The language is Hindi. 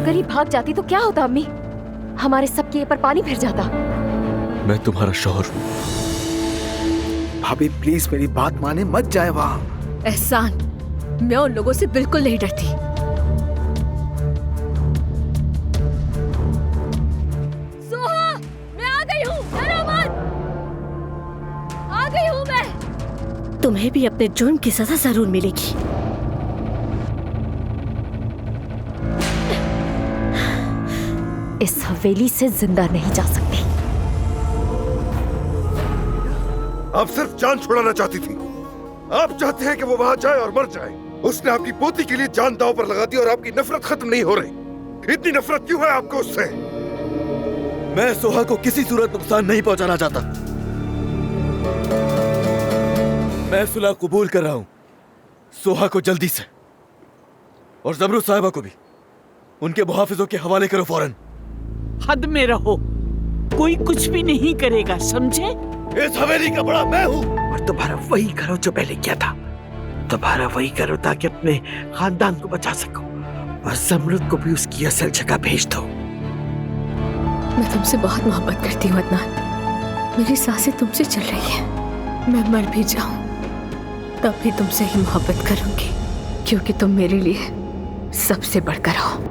अगर ये भाग जाती तो क्या होता अम्मी? हमारे सब किए पर पानी फिर जाता। मैं तुम्हारा शौहर हूँ। भाभी प्लीज मेरी बात माने, मत जाए वहाँ। एहसान, मैं उन लोगों से बिल्कुल नहीं डरती। सोहा, मैं आ गई हूँ, डरो मत। आ गई हूँ मैं। तुम्हें भी अपने जुर्म की सजा जरूर मिलेगी। इस हवेली से जिंदा नहीं जा सकती। आप सिर्फ जान छुड़ाना चाहती थी। आप चाहते हैं कि वो वहां जाए और मर जाए। उसने आपकी पोती के लिए जान दांव पर लगा दी और आपकी नफरत खत्म नहीं हो रही। इतनी नफरत क्यों है आपको उससे? मैं सोहा को किसी सूरत नुकसान नहीं पहुंचाना चाहता। मैं सुलह कबूल कर रहा हूं। सोहा को जल्दी से और जबरू साहिबा को भी उनके मुहाफिजों के हवाले करो फौरन। हद में रहो, कोई कुछ भी नहीं करेगा, समझे? इस हवेली का बड़ा मैं हूं। और तुम्हारा वही करो जो पहले किया था। तुम्हारा वही करो ताकि अपने खानदान को बचा सको और जमरुद को भी उसकी असल जगह भेज दो। मैं तुमसे बहुत मोहब्बत करती हूँ अदनान। मेरी सांसें तुमसे चल रही है। मैं मर भी जाऊं तब भी तुमसे ही मोहब्बत करूंगी, क्योंकि तुम मेरे लिए सबसे बढ़कर हो।